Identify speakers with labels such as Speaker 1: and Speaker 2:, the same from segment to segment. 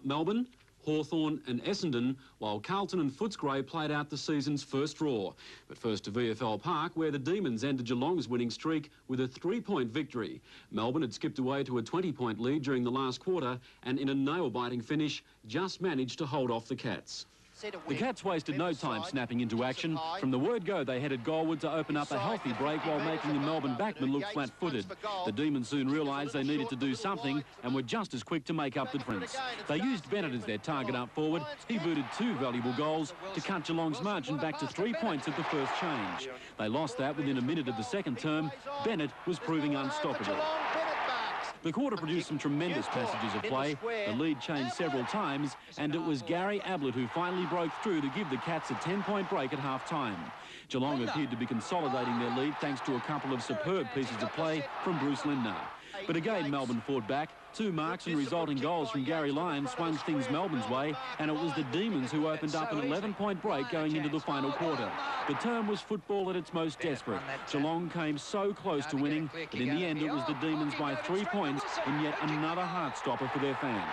Speaker 1: Melbourne, Hawthorn and Essendon, while Carlton and Footscray played out the season's first draw. But first to VFL Park, where the Demons ended Geelong's winning streak with a 3-point victory. Melbourne had skipped away to a 20-point lead during the last quarter and in a nail-biting finish just managed to hold off the Cats.
Speaker 2: The Cats wasted no time snapping into action. From the word go, they headed goalward to open up a healthy break while making the Melbourne backmen look flat-footed. The Demons soon realised they needed to do something and were just as quick to make up the difference. They used Bennett as their target up forward. He booted 2 valuable goals to cut Geelong's margin back to 3 points at the first change. They lost that within a minute of the second term. Bennett was proving unstoppable. The quarter produced some tremendous passages of play. The lead changed several times, and it was Gary Ablett who finally broke through to give the Cats a 10-point break at half-time. Geelong appeared to be consolidating their lead thanks to a couple of superb pieces of play from Bruce Lindner. But again, Melbourne fought back. 2 marks and resulting goals from Gary Lyon swung things Melbourne's way, and it was the Demons who opened up an 11-point break going into the final quarter. The term was football at its most desperate. Geelong came so close to winning, but in the end it was the Demons by 3 points in yet another heart-stopper for their fans.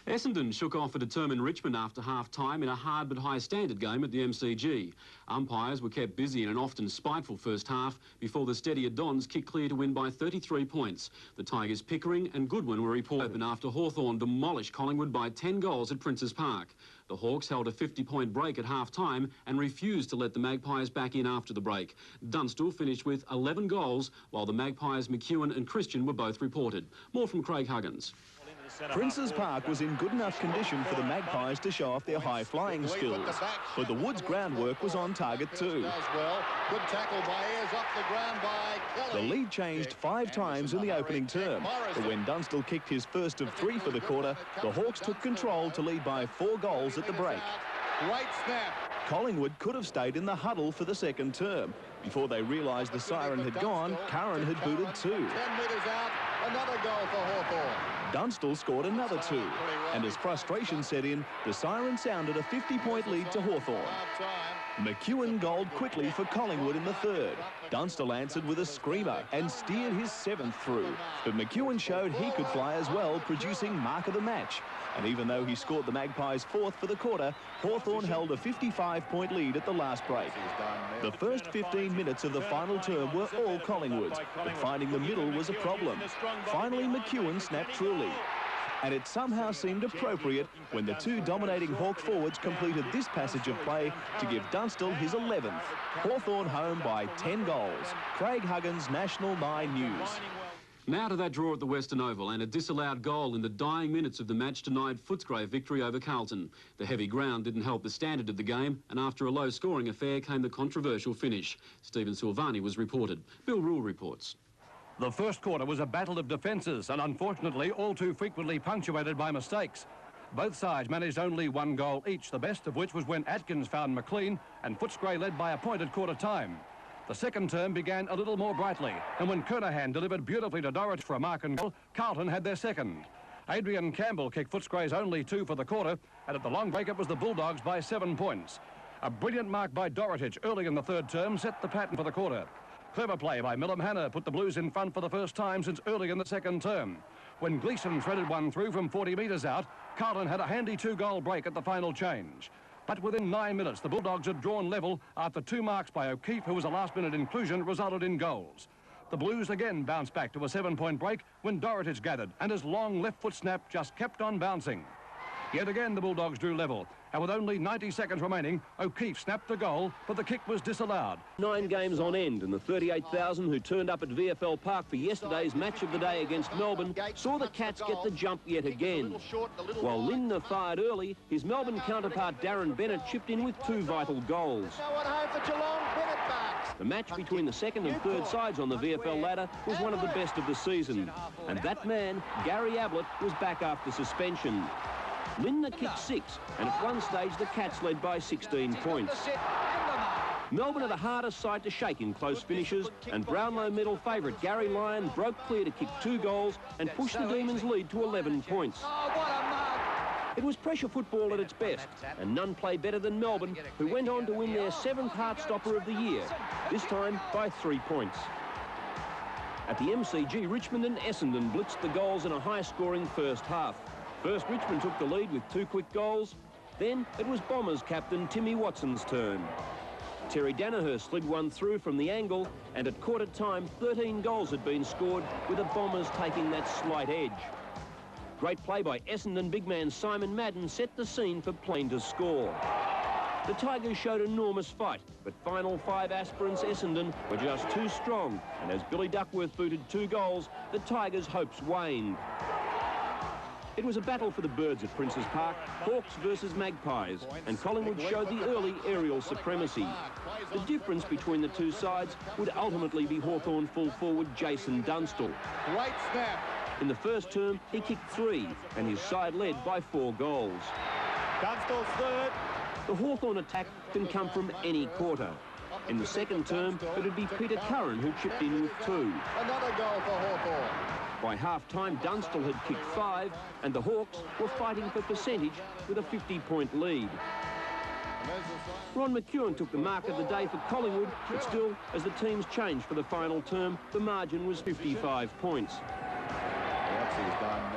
Speaker 1: Essendon shook off a determined Richmond after half-time in a hard but high-standard game at the MCG. Umpires were kept busy in an often spiteful first half before the steadier Dons kicked clear to win by 33 points. The Tigers' Pickering and Goodwin were reported open after Hawthorn demolished Collingwood by 10 goals at Princes Park. The Hawks held a 50-point break at half-time and refused to let the Magpies back in after the break. Dunstall finished with 11 goals, while the Magpies' McEwen and Christian were both reported. More from Craig Huggins.
Speaker 3: Princes Park was in good enough condition for the Magpies to show off their high-flying skills, but the Woods groundwork was on target too.
Speaker 4: Good tackle by Ayres, up the ground by Kelly.
Speaker 3: The lead changed 5 times in the opening term, but when Dunstall kicked his first of 3 for the quarter, the Hawks took control to lead by 4 goals at the break.
Speaker 4: Great snap.
Speaker 3: Collingwood could have stayed in the huddle for the second term. Before they realised the siren had gone, Curran had booted 2.
Speaker 4: 10 metres out, another goal for Hawthorn.
Speaker 3: Dunstall scored another 2, and as frustration set in, the siren sounded a 50-point lead to Hawthorn. McEwen goaled quickly for Collingwood in the third. Dunstall answered with a screamer and steered his 7th through, but McEwen showed he could fly as well, producing mark of the match. And even though he scored the Magpies 4th for the quarter, Hawthorn held a 55-point lead at the last break. The first 15 minutes of the final term were all Collingwood's, but finding the middle was a problem. Finally, McEwen snapped through. And it somehow seemed appropriate when the 2 dominating Hawk forwards completed this passage of play to give Dunstall his 11th. Hawthorn home by 10 goals. Craig Huggins, National 9 News.
Speaker 1: Now to that draw at the Western Oval, and a disallowed goal in the dying minutes of the match denied Footscray victory over Carlton. The heavy ground didn't help the standard of the game, and after a low-scoring affair came the controversial finish. Stephen Silvani was reported. Bill Rule reports.
Speaker 5: The first quarter was a battle of defences and unfortunately all too frequently punctuated by mistakes. Both sides managed only 1 goal each, the best of which was when Atkins found McLean and Footscray led by a point at quarter time. The second term began a little more brightly, and when Kernahan delivered beautifully to Dorrit for a mark and goal, Carlton had their second. Adrian Campbell kicked Footscray's only 2 for the quarter, and at the long break it was the Bulldogs by 7 points. A brilliant mark by Dorotich early in the third term set the pattern for the quarter. Clever play by Millum Hanna put the Blues in front for the first time since early in the second term. When Gleeson threaded one through from 40 metres out, Carlton had a handy 2-goal break at the final change. But within 9 minutes, the Bulldogs had drawn level after 2 marks by O'Keefe, who was a last-minute inclusion, resulted in goals. The Blues again bounced back to a 7-point break when Dorotich gathered, and his long left foot snap just kept on bouncing. Yet again, the Bulldogs drew level, and with only 90 seconds remaining, O'Keefe snapped the goal, but the kick was disallowed.
Speaker 6: 9 games on end, and the 38,000 who turned up at VFL Park for yesterday's match of the day against Melbourne saw the Cats get the jump yet again. While Lindner fired early, his Melbourne counterpart Darren Bennett chipped in with 2 vital goals. The match between the second and third sides on the VFL ladder was one of the best of the season, and that man, Gary Ablett, was back after suspension. Lindner kicked 6, and at one stage the Cats led by 16 points. Melbourne are the hardest side to shake in close finishes, and Brownlow medal favourite Gary Lyon broke clear to kick 2 goals and push the Demons' lead to 11 points. It was pressure football at its best, and none play better than Melbourne, who went on to win their 7th Heartstopper of the year, this time by 3 points. At the MCG, Richmond and Essendon blitzed the goals in a high-scoring first half. First, Richmond took the lead with 2 quick goals. Then it was Bombers captain Timmy Watson's turn. Terry Danaher slid one through from the angle, and at quarter time, 13 goals had been scored, with the Bombers taking that slight edge. Great play by Essendon big man Simon Madden set the scene for Plain to score. The Tigers showed enormous fight, but final 5 aspirants Essendon were just too strong, and as Billy Duckworth booted 2 goals, the Tigers' hopes waned. It was a battle for the birds at Princes Park, Hawks versus Magpies, and Collingwood showed the early aerial supremacy. The difference between the two sides would ultimately be Hawthorn full forward Jason Dunstall.
Speaker 4: Right snap.
Speaker 6: In the first term, he kicked 3, and his side led by 4 goals.
Speaker 4: Dunstall's third.
Speaker 6: The Hawthorn attack can come from any quarter. In the second term, it would be Peter Curran who chipped in with 2.
Speaker 4: Another goal for Hawthorn.
Speaker 6: By half-time, Dunstall had kicked 5, and the Hawks were fighting for percentage with a 50-point lead. Ron McEwen took the mark of the day for Collingwood, but still, as the teams changed for the final term, the margin was 55 points.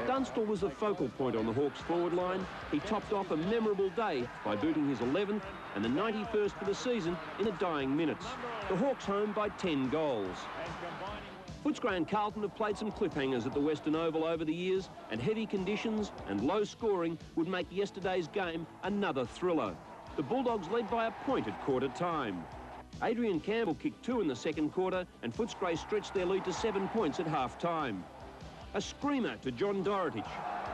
Speaker 6: Dunstall was the focal point on the Hawks' forward line. He topped off a memorable day by booting his 11th and the 91st for the season in the dying minutes. The Hawks home by 10 goals. Footscray and Carlton have played some cliffhangers at the Western Oval over the years, and heavy conditions and low scoring would make yesterday's game another thriller. The Bulldogs led by a point at quarter time. Adrian Campbell kicked 2 in the second quarter, and Footscray stretched their lead to 7 points at half-time. A screamer to John Dorotich,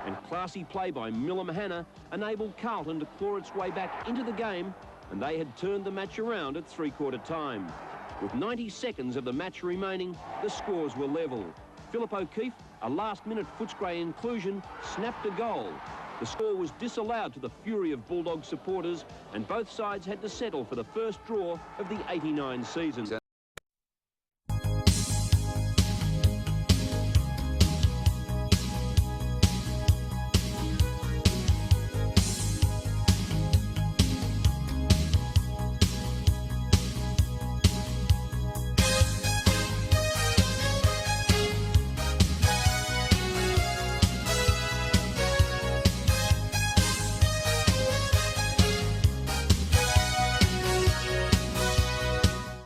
Speaker 6: and classy play by Miller Mahana enabled Carlton to claw its way back into the game, and they had turned the match around at three-quarter time. With 90 seconds of the match remaining, the scores were level. Philip O'Keefe, a last-minute Footscray inclusion, snapped a goal. The score was disallowed to the fury of Bulldog supporters, and both sides had to settle for the first draw of the '89 season.